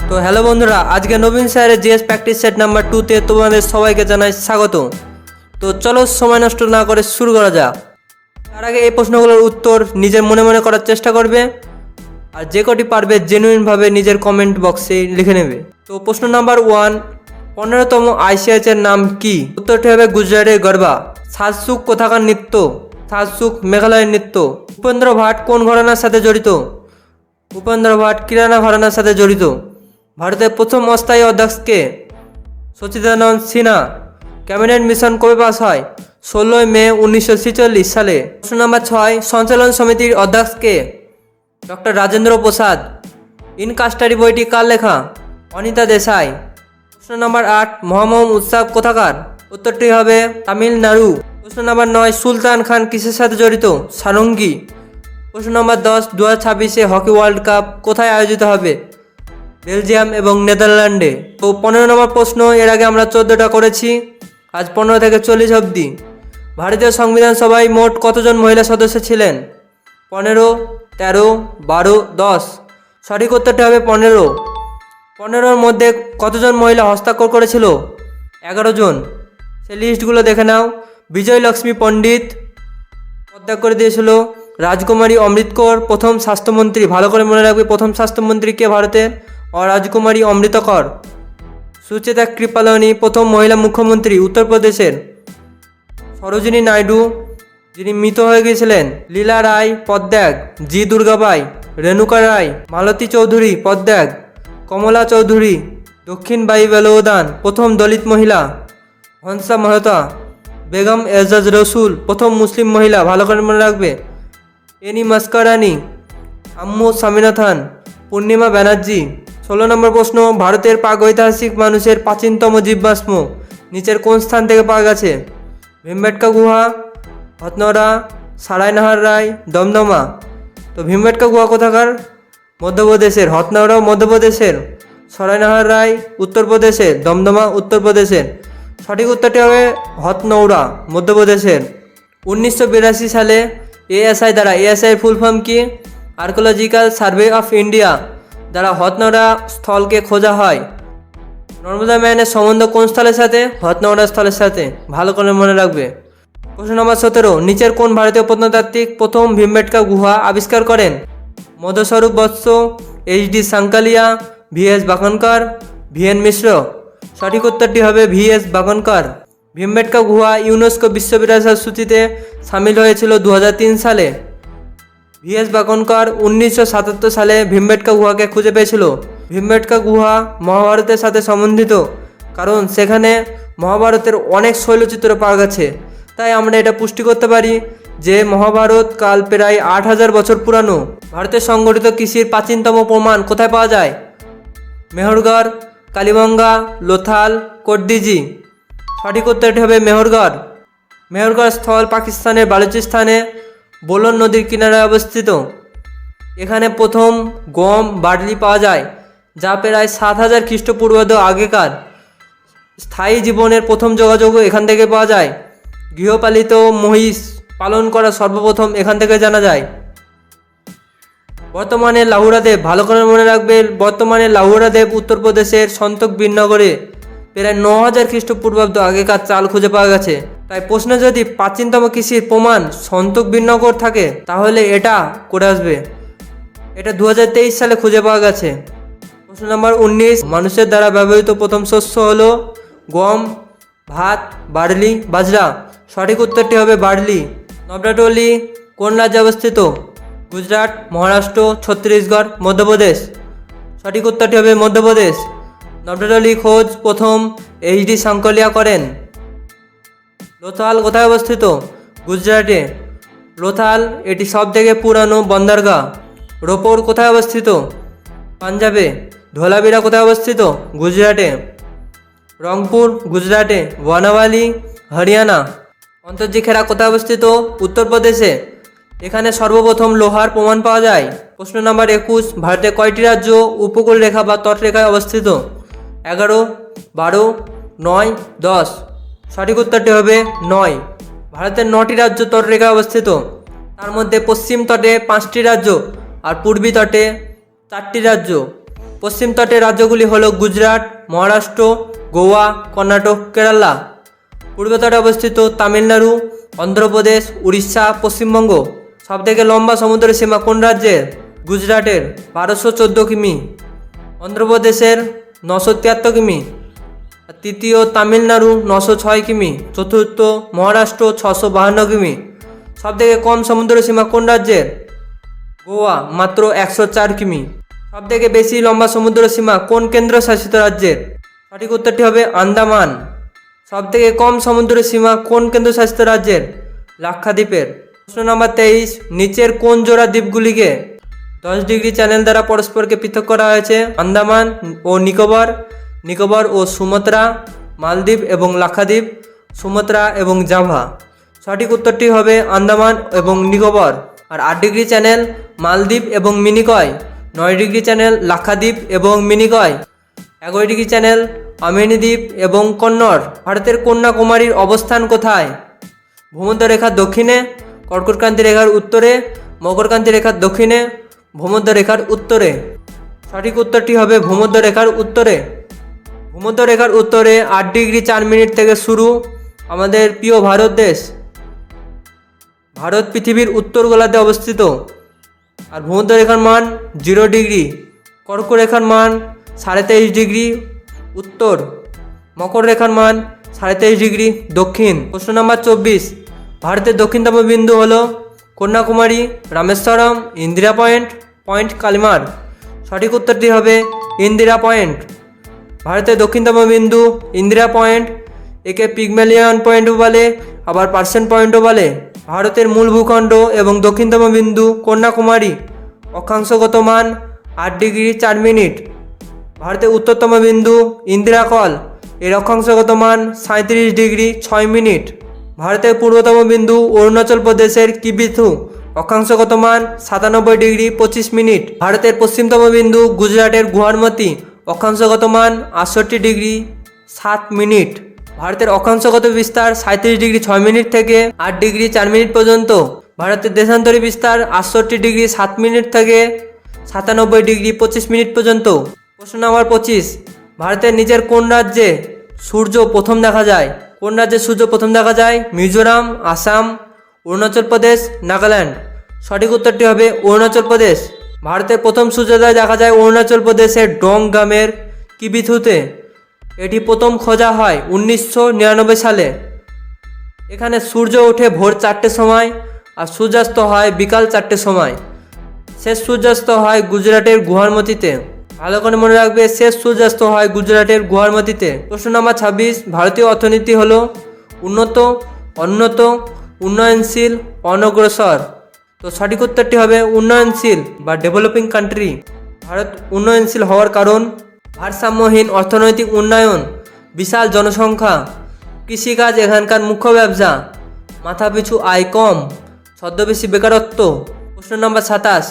তো হ্যালো বন্ধুরা, আজকে নবীন স্যারের জিএস প্র্যাকটিস সেট নাম্বার 2তে তোমাদের সবাইকে জানাই স্বাগত। তো চলো সময় নষ্ট না করে শুরু করা যাক। তার আগে এই প্রশ্নগুলোর উত্তর নিজের মনে মনে করার চেষ্টা করবে, আর যে কটি পারবে জেনুইনভাবে নিজের কমেন্ট বক্সে লিখে নেবে। তো প্রশ্ন নাম্বার 1, 15তম আইসিএচের নাম কি? উত্তরটি হবে গুজরাটের গরবা। সাজসুক কোথাকার নৃত্য? সাজসুক মেঘালয়ের নৃত্য। উপেন্দ্র ভাট কোন ঘরানার সাথে জড়িত? উপেন্দ্র ভাট কিরানা ঘরানার সাথে জড়িত। ভারতের প্রথম অস্থায়ী অধ্যক্ষ কে? সচিদানন্দ সিনহা। ক্যাবিনেট মিশন কবে পাস হয়? 16 মে 1946 সালে। প্রশ্ন নাম্বার 6, সঞ্চালন সমিতির অধ্যক্ষ কে? ডক্টর রাজেন্দ্র প্রসাদ। ইনকাস্টারি বইটি কার লেখা? অনিতা দেশাই। প্রশ্ন নাম্বার 8, মহামহম উৎসব কোথাকার? উত্তরটি হবে তামিলনাড়ু। প্রশ্ন নাম্বার 9, সুলতান খান কিসের সাথে জড়িত? সারঙ্গী। প্রশ্ন নম্বর 10, 2026 হকি ওয়ার্ল্ড কাপ কোথায় আয়োজিত হবে? বেলজিয়াম এবং নেদারল্যান্ডে। তো 15 নম্বর প্রশ্ন, এর আগে আমরা 14টা করেছি, আজ 15 থেকে 40 অবধি। ভারতীয় সংবিধান সভায় মোট কতজন মহিলা সদস্য ছিলেন? 15, 13, 12, 10। সঠিক উত্তরটি হবে 15। 15-র মধ্যে কতজন মহিলা হস্তাক্ষর করেছিল? 11 জন। সেই লিস্টগুলো দেখে নাও। বিজয় লক্ষ্মী পণ্ডিত পদত্যাগ করে দিয়েছিল। রাজকুমারী অমৃত কৌর প্রথম স্বাস্থ্যমন্ত্রী, ভালো করে মনে রাখবে প্রথম স্বাস্থ্যমন্ত্রী কে ভারতের? রাজকুমারী অমৃত কৌর। সুচেতা কৃপালনী প্রথম মহিলা মুখ্যমন্ত্রী উত্তরপ্রদেশের। সরোজিনী নাইডু যিনি মৃত হয়ে গিয়েছিলেন। লীলা রায় পদত্যাগ। জি দুর্গাবাই, রেণুকা রায়, মালতী চৌধুরী পদত্যাগ, কমলা চৌধুরী দক্ষিণ বাই বেলোদান প্রথম দলিত মহিলা। হংসা মেহতা, বেগম এজাজ রসুল প্রথম মুসলিম মহিলা, ভালো করে মনে রাখবে। এনি মাস্কারানি, আম্মু স্বামীনাথন, পূর্ণিমা ব্যানার্জি। 16 নম্বর প্রশ্ন, ভারতের প্রাগৈতিহাসিক মানুষের প্রাচীনতম জীবাশ্ম নিচের কোন স্থান থেকে পাওয়া গেছে? ভীমবেটকা গুহা, হথনরা, সারাইনাহার রায়, দমদমা। তো ভীমবেটকা গুহা কোথাকার? মধ্যপ্রদেশের। হথনরাও মধ্যপ্রদেশের। সারাইনাহার রায় উত্তরপ্রদেশের। দমদমা উত্তরপ্রদেশের। সঠিক উত্তরটি হবে হথনৌরা, মধ্যপ্রদেশের। 1982 সালে এএসআই দ্বারা, এএসআই ফুল ফর্ম কি? আর্কোলজিক্যাল সার্ভে অফ ইন্ডিয়া দ্বারা হথনৌরা স্থলকে খোঁজা হয়। নর্মদা ম্যানের সম্বন্ধ কোন স্থলের সাথে? হথনৌরা স্থলের সাথে, ভালো করে মনে রাখবে। প্রশ্ন নম্বর 17, নিচের কোন ভারতীয় প্রত্নতাত্ত্বিক প্রথম ভীমবেটকা গুহা আবিষ্কার করেন? মধুস্বরূপ বৎস, এইচ.ডি. সাংকালিয়া, ভি.এস. বাকনকর, ভি.এন. মিশ্র। সঠিক উত্তরটি হবে ভি.এস. বাকনকর। ভীমবেটকা গুহা ইউনেস্কো বিশ্ব বিরাসত সূচিতে সামিল হয়েছিল 2003 সালে। ভি.এস. বাকনকর 1977 সালে ভীমবেটকা গুহাকে খুঁজে পেয়েছিল। ভীমবেটকা গুহা মহাভারতের সাথে সম্বন্ধিত, কারণ সেখানে মহাভারতের অনেক শৈলচিত্র পাওয়া গেছে। তাই আমরা এটা পুষ্টি করতে পারি যে মহাভারত কাল প্রায় 8000 বছর পুরানো। ভারতের সংগঠিত কৃষির প্রাচীনতম প্রমাণ কোথায় পাওয়া যায়? মেহরগড়, কালীবঙ্গা, লোথাল, কোটডিজি। সঠিক উত্তরটি হবে মেহরগড়। মেহরগড় স্থল পাকিস্তানের বালুচিস্তানে বোলন নদীর কিনারায় অবস্থিত। এখানে প্রথম গম বার্লি পাওয়া যায়, যা প্রায় 7000 খ্রিস্টপূর্বাব্দ আগেকার। স্থায়ী জীবনের প্রথম যোগাযোগও এখান থেকে পাওয়া যায়। গৃহপালিত মহিষ পালন করা সর্বপ্রথম এখান থেকে জানা যায়। বর্তমানে লাহুরাদেব, ভালো করে মনে রাখবে, বর্তমানে লাহুরাদেব উত্তরপ্রদেশের সন্তক বীরনগরে প্রায় 9000 খ্রিস্টপূর্বাব্দ আগেকার চাল খুঁজে পাওয়া গেছে। তাই প্রশ্নে যদি প্রাচীনতম কৃষির প্রমাণ সন্তক বীরনগর থাকে, তাহলে এটা করে আসবে। এটা 2023 সালে খুঁজে পাওয়া গেছে। প্রশ্ন নম্বর 19, মানুষের দ্বারা ব্যবহৃত প্রথম শস্য হলো গম, ভাত, বার্লি, বাজরা। সঠিক উত্তরটি হবে বার্লি। নবরাটলি কোন রাজ্যে অবস্থিত? গুজরাট, মহারাষ্ট্র, ছত্তিশগড়, মধ্যপ্রদেশ। সঠিক উত্তরটি হবে মধ্যপ্রদেশ। নবরাটলি খোঁজ প্রথম এইচ.ডি. সাংকলিয়া করেন। লোথাল কোথায় অবস্থিত? গুজরাটে। লোথাল এটি সবথেকে পুরানো বন্দরগাহ। রোপর কোথায় অবস্থিত? পাঞ্জাবে। ধোলাবিরা কোথায় অবস্থিত? গুজরাটে। রংপুর গুজরাটে। বনাওয়ালি হরিয়ানা। অন্তর্জিখেরা কোথায় অবস্থিত? উত্তরপ্রদেশে। এখানে সর্বপ্রথম লোহার প্রমাণ পাওয়া যায়। প্রশ্ন নম্বর 21, ভারতে কয়টি রাজ্য উপকূল রেখা বা তটরেখায় অবস্থিত? 11, 12, 9, 10। সঠিক উত্তরটি হবে 9। ভারতের 9টি রাজ্য তটরেখায় অবস্থিত। তার মধ্যে পশ্চিম তটে 5টি রাজ্য আর পূর্বী তটে 4টি রাজ্য। পশ্চিম তটের রাজ্যগুলি হলো গুজরাট, মহারাষ্ট্র, গোয়া, কর্ণাটক, কেরালা। পূর্ব তটে অবস্থিত তামিলনাড়ু, অন্ধ্রপ্রদেশ, উড়িষ্যা, পশ্চিমবঙ্গ। সবথেকে লম্বা সমুদ্র সীমা কোন রাজ্যের? গুজরাটের 1214 কিমি, অন্ধ্রপ্রদেশের 973 কিমি, তৃতীয় তামিলনাড়ু 906 কিমি, চতুর্থ মহারাষ্ট্র 652 কিমি। সবথেকে কম সমুদ্র সীমা কোন রাজ্যের? গোয়া, মাত্র 104 কিমি। সবথেকে বেশি লম্বা সমুদ্র সীমা কোন কেন্দ্রশাসিত রাজ্যের? সঠিক উত্তরটি হবে আন্দামান। সবথেকে কম সমুদ্র সীমা কোন কেন্দ্রশাসিত রাজ্যের? লাক্ষাদ্বীপের। প্রশ্ন নম্বর 23, নিচের কোন জোড়া দ্বীপগুলিকে 10 ডিগ্রি চ্যানেল দ্বারা পরস্পরকে পৃথক করা হয়েছে? আন্দামান ও নিকোবর, নিকোবর ও সুমাত্রা, মালদ্বীপ এবং লাক্ষাদ্বীপ, সুমাত্রা এবং জাভা। সঠিক উত্তরটি হবে আন্দামান এবং নিকোবর। আর 8 ডিগ্রি চ্যানেল মালদ্বীপ এবং মিনিকয়, 9 ডিগ্রি চ্যানেল লাক্ষাদ্বীপ এবং মিনিকয়, 11 ডিগ্রি চ্যানেল আমিনি দ্বীপ এবং কন্নড়। ভারতের কন্যাকুমারীর অবস্থান কোথায়? ভূমধ্যরেখার দক্ষিণে, কর্কটক্রান্তি রেখার উত্তরে, মকরক্রান্তি রেখার দক্ষিণে, ভূমধ্যরেখার উত্তরে। সঠিক উত্তরটি হবে ভূমধ্যরেখার উত্তরে। ভূমধ্যরেখার উত্তরে 8 ডিগ্রি 4 মিনিট থেকে শুরু আমাদের প্রিয় ভারত দেশ। ভারত পৃথিবীর উত্তর গোলার্ধে অবস্থিত। আর ভূমধ্যরেখার মান 0 ডিগ্রি। কর্করেখার মান 23.5 ডিগ্রি উত্তর। মকর রেখার মান 23.5 ডিগ্রি দক্ষিণ। প্রশ্ন নম্বর 24, ভারতের দক্ষিণতম বিন্দু হলো কন্যাকুমারী, রামেশ্বরম, ইন্দিরা পয়েন্ট, পয়েন্ট কালিমার। সঠিক উত্তরটি হবে ইন্দিরা পয়েন্ট। ভারতের দক্ষিণতম বিন্দু ইন্দিরা পয়েন্ট। একে পিগমেলিয়ন পয়েন্টও বলে, আবার পার্সেন্ট পয়েন্টও বলে। ভারতের মূল ভূখণ্ড এবং দক্ষিণতম বিন্দু কন্যাকুমারী। অক্ষাংশগত মান 8 ডিগ্রি 4 মিনিট। ভারতের উত্তরতম বিন্দু ইন্দিরা কল, এর অক্ষাংশগত মান 37 ডিগ্রি 6 মিনিট। ভারতের পূর্বতম বিন্দু অরুণাচল প্রদেশের কিবিথু, অক্ষাংশগত মান 97 ডিগ্রি 25 মিনিট। ভারতের পশ্চিমতম বিন্দু গুজরাটের গুয়াহাটি, অক্ষাংশগত মান 68 ডিগ্রি 7 মিনিট। ভারতের অক্ষাংশগত বিস্তার 37 ডিগ্রি 6 মিনিট থেকে 8 ডিগ্রি 4 মিনিট পর্যন্ত। ভারতের দেশান্তরী বিস্তার 68 ডিগ্রি 7 মিনিট থেকে 97 ডিগ্রি 25 মিনিট পর্যন্ত। প্রশ্ন নম্বর 25, ভারতের নিচের কোন রাজ্যে সূর্য প্রথম দেখা যায়? কোন রাজ্যে সূর্য প্রথম দেখা যায়? মিজোরাম, আসাম, অরুণাচল প্রদেশ, নাগাল্যান্ড। সঠিক উত্তরটি হবে অরুণাচল প্রদেশ। ভারতের প্রথম সূর্যোদয় দেখা যায় অরুণাচল প্রদেশের ডং গ্রামের কিবিথুতে। এটি প্রথম খোঁজা হয় 1999 সালে। এখানে সূর্য ওঠে ভোর 4টের সময় আর সূর্যাস্ত হয় বিকাল 4টের সময়। শেষ সূর্যাস্ত হয় গুজরাটের গুয়াহাটিতে। ভালো করে মনে রাখবে, শেষ সূর্যাস্ত হয় গুজরাটের গুয়াহাটিতে। প্রশ্ন নম্বর 26, ভারতীয় অর্থনীতি হলো উন্নত, উন্নত, উন্নয়নশীল, অনগ্রসর। তো সঠিক উত্তরটি হবে উন্নয়নশীল বা ডেভেলপিং কান্ট্রি। ভারত উন্নয়নশীল হওয়ার কারণ ভারসাম্যহীন অর্থনৈতিক উন্নয়ন, বিশাল জনসংখ্যা, কৃষিকাজ এখানকার মুখ্য ব্যবসা, মাথাপিছু আয় কম, ছদ্মবেশী বেকারত্ব। প্রশ্ন নম্বর 27,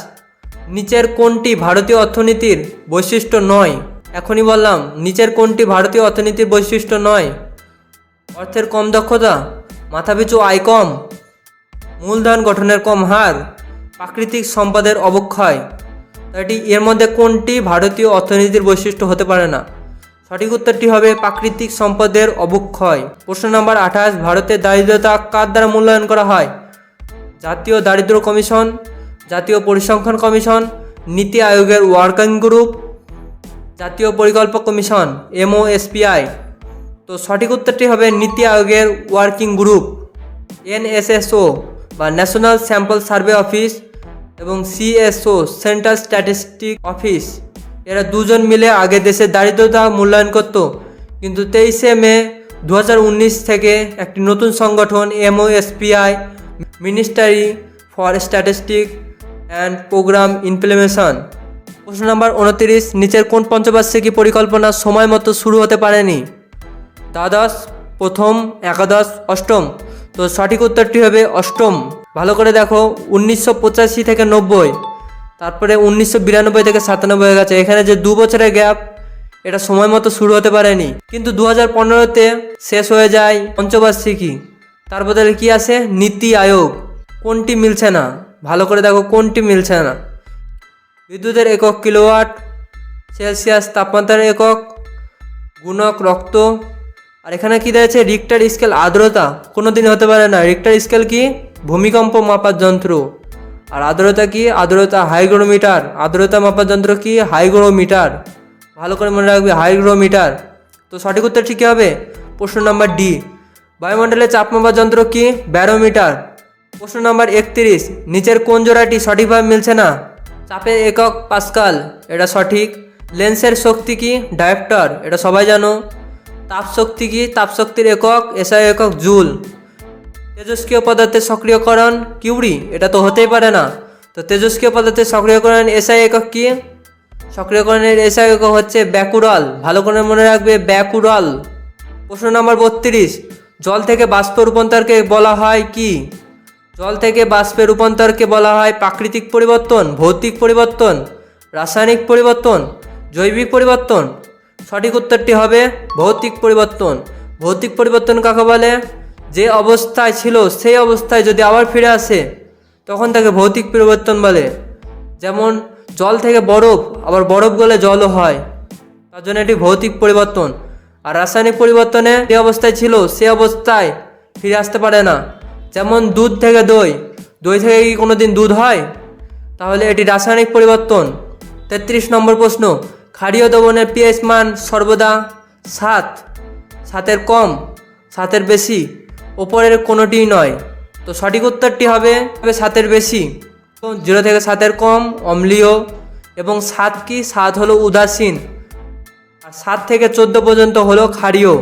নিচের কোনটি ভারতীয় অর্থনীতির বৈশিষ্ট্য নয়? এখনই বললাম, নিচের কোনটি ভারতীয় অর্থনীতির বৈশিষ্ট্য নয়? অর্থের কম দক্ষতা, মাথাপিছু আয় কম, মূলধন গঠনের কম হার, প্রাকৃতিক সম্পদের অবক্ষয়। এটি এর মধ্যে কোনটি ভারতীয় অর্থনীতির বৈশিষ্ট্য হতে পারে না? সঠিক উত্তরটি হবে প্রাকৃতিক সম্পদের অবক্ষয়। প্রশ্ন নম্বর 28, ভারতের দারিদ্রতা কার দ্বারা মূল্যায়ন করা হয়? জাতীয় দারিদ্র কমিশন, জাতীয় পরিসংখ্যান কমিশন, নীতি আয়োগের ওয়ার্কিং গ্রুপ, জাতীয় পরিকল্পক কমিশন MOSPI। তো সঠিক উত্তরটি হবে নীতি আয়োগের ওয়ার্কিং গ্রুপ। NSSO বা ন্যাশনাল স্যাম্পল সার্ভে অফিস এবং CSO সেন্ট্রাল স্ট্যাটিস্টিক অফিস, এরা দুজন মিলে আগে দেশের দারিদ্রতা মূল্যায়ন করত। কিন্তু 23শে মে 2019 থেকে একটি নতুন সংগঠন MOSPI, ministry for statistic and programme implementation. প্রশ্ন নম্বর 29, নিচের কোন পঞ্চবার্ষিকী পরিকল্পনা সময় মতো শুরু হতে পারেনি? দ্বাদশ, প্রথম, একাদশ, অষ্টম। তো সঠিক উত্তরটি হবে অষ্টম। ভালো করে দেখো, 1985 থেকে 90, তারপরে 1992 থেকে 97 হয়ে গেছে। এখানে যে 2 বছরের গ্যাপ, এটা সময় মতো শুরু হতে পারেনি। কিন্তু 2015-তে শেষ হয়ে যায় পঞ্চবার্ষিকী। তার বদলে কি আসে? নীতি আয়োগ। কোনটি মিলছে না? ভালো করে দেখো কোনটি মিলছে না। বিদ্যুতের একক কিলোওয়াট, সেলসিয়াস তাপমাত্রার একক, গুণক রক্ত। আর এখানে কি দিয়েছে রিক্টার স্কেল আর্দ্রতা, কোনো দিন হতে পারে না। রিক্টার স্কেল কি ভূমিকম্প মাপার যন্ত্র। আর আর্দ্রতা কি আর্দ্রতা হাইগ্রোমিটার, আর্দ্রতা মাপার যন্ত্র কি হাইগ্রোমিটার, ভালো করে মনে রাখবে হাইগ্রোমিটার। তো সঠিক উত্তর ঠিক হবে প্রশ্ন নাম্বার ডি। বায়ুমণ্ডলের চাপ মাপার যন্ত্র কি ব্যারোমিটার। প্রশ্ন নাম্বার 31, নিচের কোন জোড়াটি সঠিকভাবে মিলছে না? চাপের একক পাস্কাল, এটা সঠিক। লেন্সের শক্তি কি ডায়োপ্টার, এটা সবাই জানো। তাপ শক্তি কি তাপ শক্তির একক এসআই একক জুল। তেজস্ক্রিয় পদার্থের সক্রিয়করণ কিউরি, এটা তো হতেই পারে না। তো তেজস্ক্রিয় পদার্থের সক্রিয়করণ এসআই একক কি? সক্রিয়করণের এসআই একক হচ্ছে ব্যাকুরাল, ভালো করে মনে রাখবে ব্যাকুরাল। প্রশ্ন নম্বর 32, জল থেকে বাষ্প রূপান্তরকে বলা হয় কি? জল থেকে বাষ্পে রূপান্তরকে বলা হয় প্রাকৃতিক পরিবর্তন, ভৌতিক পরিবর্তন, রাসায়নিক পরিবর্তন, জৈবিক পরিবর্তন। সঠিক উত্তরটি হবে ভৌতিক পরিবর্তন। ভৌতিক পরিবর্তন কাকে বলে? যে অবস্থায় ছিল সেই অবস্থায় যদি আবার ফিরে আসে তখন তাকে ভৌতিক পরিবর্তন বলে। যেমন জল থেকে বরফ, আবার বরফ গলে জলও হয়, তার জন্য এটি ভৌতিক পরিবর্তন। আর রাসায়নিক পরিবর্তনে যে অবস্থায় ছিল সে অবস্থায় ফিরে আসতে পারে না। যেমন দুধ থেকে দই, দই থেকে কি কোনো দিন দুধ হয়? তাহলে এটি রাসায়নিক পরিবর্তন। 33 নম্বর প্রশ্ন, ক্ষারীয় দ্রবণের পিএইচ মান সর্বদা 7, 7-এর কম, 7-এর বেশি, ওপরের কোনোটিই নয়। তো সঠিক উত্তরটি হবে 7-এর বেশি। তো 0 থেকে 7-এর কম অম্লীয়, এবং 7 কি 7 হলো উদাসীন, আর 7 থেকে 14 পর্যন্ত হলো ক্ষারীয়।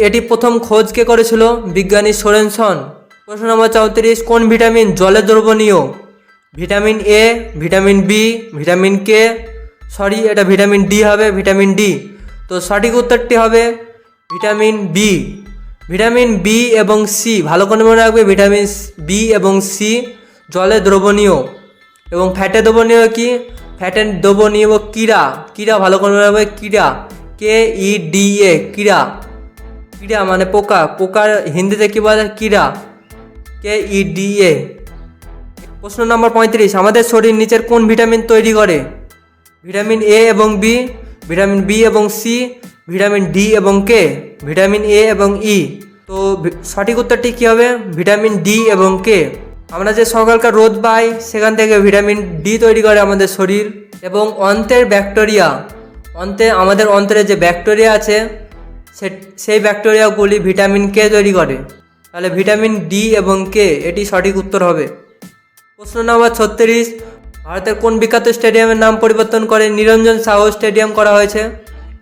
এটি প্রথম খোঁজ কে করেছিল? বিজ্ঞানী সোরেনসন। প্রশ্ন নম্বর 34, কোন ভিটামিন জলে দ্রবণীয়? Vitamin A, vitamin B, vitamin K, sorry এটা ভিটামিন ডি হবে, ভিটামিন ডি। তো সঠিক উত্তরটি হবে ভিটামিন বি। ভিটামিন বি এবং সি, ভালো করে মনে রাখবে ভিটামিন বি এবং সি জলে দ্রবণীয়। এবং ফ্যাটে দ্রবণীয় কি? ফ্যাটে দ্রবণীয় কীরা, কীরা ভালো করে মনে রাখবে কীরা, KEDA কীরা, কীরা মানে পোকা, পোকার হিন্দিতে কী বলে? কীরা, KEDA। প্রশ্ন নম্বর 35, আমাদের শরীর নিচের কোন ভিটামিন তৈরি করে? ভিটামিন এ এবং বি, ভিটামিন বি এবং সি, ভিটামিন ডি এবং কে, ভিটামিন এ এবং ই। তো সঠিক উত্তরটি কী হবে? ভিটামিন ডি এবং কে। আমরা যে সকালকার রোদ পাই সেখান থেকে ভিটামিন ডি তৈরি করে আমাদের শরীর। এবং অন্ত্রের ব্যাকটেরিয়া, আমাদের অন্ত্রে যে ব্যাকটেরিয়া আছে সেই ব্যাকটেরিয়াগুলি ভিটামিন কে তৈরি করে। তাহলে ভিটামিন ডি এবং কে এটি সঠিক উত্তর হবে। প্রশ্ন নম্বর 36, ভারতের কোন বিখ্যাত স্টেডিয়ামের নাম পরিবর্তন করে নিরঞ্জন সাহু স্টেডিয়াম করা হয়েছে?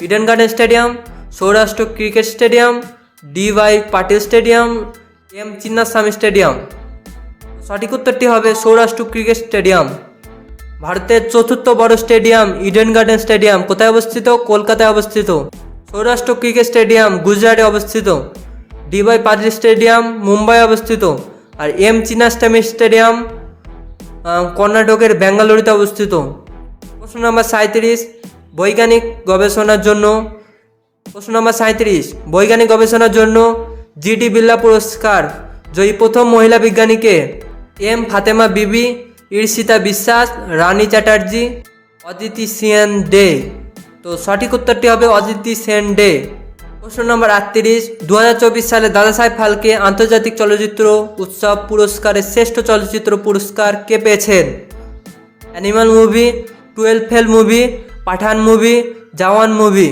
Eden garden stadium, Saurashtra cricket stadium, DY Patil stadium, M Chinnaswamy stadium. সঠিক উত্তরটি হবে সৌরাষ্ট্র ক্রিকেট স্টেডিয়াম। ভারতের চতুর্থ বড় স্টেডিয়াম ইডেন গার্ডেন স্টেডিয়াম কোথায় অবস্থিত? কলকাতায় অবস্থিত। সৌরাষ্ট্র ক্রিকেট স্টেডিয়াম গুজরাটে অবস্থিত। DY পাটিল স্টেডিয়াম মুম্বাই অবস্থিত। আর M চিন্নাস্বামী স্টেডিয়াম কর্ণাটকের বেঙ্গালুরুতে অবস্থিত। প্রশ্ন নম্বর 37, বৈজ্ঞানিক গবেষণার জন্য, প্রশ্ন নম্বর 37, বৈজ্ঞানিক গবেষণার জন্য GD বিড়লা পুরস্কার জয়ী প্রথম মহিলা বিজ্ঞানীকে? M ফাতেমা বিবি, ঈর্ষিতা বিশ্বাস, রানী চ্যাটার্জি, অদিতি সেন ডে। তো সঠিক উত্তরটি হবে অদিতি সেন ডে। প্রশ্ন নম্বর 38, 2024 সালে দাদাসাহেব ফালকে আন্তর্জাতিক চলচ্চিত্র উৎসব পুরস্কারের শ্রেষ্ঠ চলচ্চিত্র পুরস্কার কে পেয়েছেন? অ্যানিমাল মুভি, 12 ফেল মুভি, পাঠান মুভি, জওয়ান মুভি।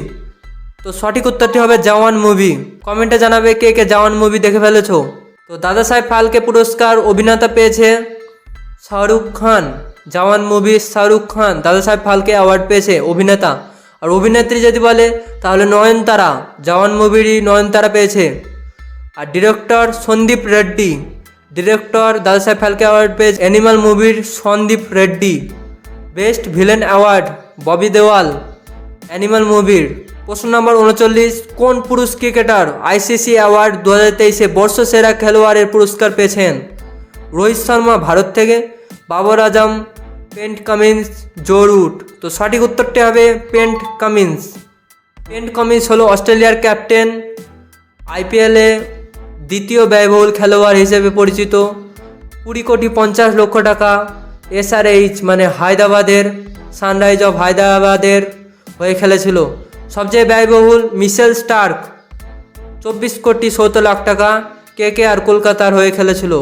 তো সঠিক উত্তরটি হবে জওয়ান মুভি। কমেন্টে জানাবে কে কে জওয়ান মুভি দেখে ফেলেছো। তো দাদাসাহেব ফালকে পুরস্কার অভিনেতা পেয়েছে শাহরুখ খান। জওয়ান মুভি শাহরুখ খান, দাদাসাহেব ফালকে অ্যাওয়ার্ড পেয়েছে অভিনেতা। আর অভিনেত্রী যদি বলে তাহলে নয়নতারা, জওয়ান মুভিরই নয়নতারা পেয়েছে। আর director Sandeep Reddy, director Dadasaheb Phalke award পেয়েছে অ্যানিমাল মুভির Sandeep Reddy. Best villain award Bobby Deol Animal মুভির। প্রশ্ন নম্বর 39, কোন পুরুষ ক্রিকেটার ICC অ্যাওয়ার্ড 2023-এ বর্ষসেরা খেলোয়াড়ের পুরস্কার পেয়েছেন? রোহিত শর্মা ভারত থেকে, Babar Azam, paint Cummins, Joe Root. তো সঠিক উত্তরটি হবে পেন্ট কামিন্স। পেন্ট কামিন্স হলো অস্ট্রেলিয়ার ক্যাপ্টেন, IPL-এ দ্বিতীয় ব্যয়বহুল খেলোয়াড় হিসেবে পরিচিত। 20,50,00,000 টাকা SRH মানে হায়দ্রাবাদের, সানরাইজ অফ হায়দ্রাবাদের হয়ে খেলেছিল। সবচেয়ে ব্যয়বহুল মিশেল স্টার্ক 24,70,00,000 টাকা KKR কলকাতার হয়ে খেলেছিল।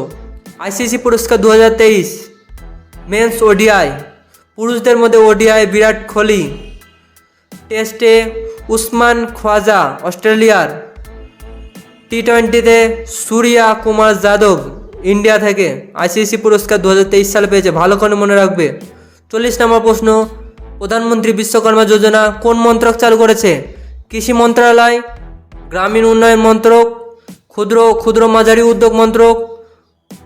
ICC পুরস্কার 2023 মেন্স ODI পুরুষদের মধ্যে ODI বিরাট কোহলি, টেস্টে উসমান খ্বাজা অস্ট্রেলিয়ার, T20-তে সূর্যা কুমার যাদব ইন্ডিয়া থেকে ICC পুরস্কার 2023 সালে পেয়েছে, ভালো করে মনে রাখবে। 40 নম্বর প্রশ্ন, প্রধানমন্ত্রী বিশ্বকর্মা যোজনা কোন মন্ত্রক চালু করেছে? কৃষি মন্ত্রণালয়, গ্রামীণ উন্নয়ন মন্ত্রক, ক্ষুদ্র মাঝারি উদ্যোগ মন্ত্রক,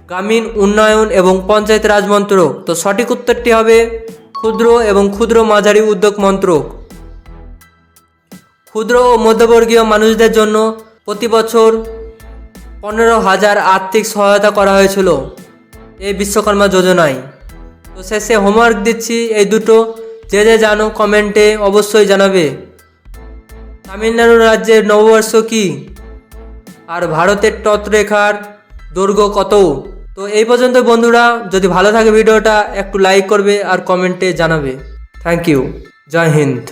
গ্রামীণ উন্নয়ন এবং পঞ্চায়েত রাজ মন্ত্রক। তো সঠিক উত্তরটি হবে ক্ষুদ্র মাঝারি উদ্যোগ মন্ত্রক। ক্ষুদ্র ও মধ্যবর্গীয় মানুষদের জন্য প্রতি বছর 15,000 আর্থিক সহায়তা করা হয়েছিল এই বিশ্বকর্মা যোজনায়। তো শেষে হোমওয়ার্ক দিচ্ছি এই দুটো, যে জানো কমেন্টে অবশ্যই জানাবে। তামিলনাড়ু রাজ্যের নববর্ষ কি? আর ভারতের তটরেখার দৈর্ঘ্য কত? তো এই পর্যন্ত বন্ধুরা, যদি ভালো থাকে ভিডিওটা একটু লাইক করবে আর কমেন্টে জানাবে। Thank you. জয় হিন্দ।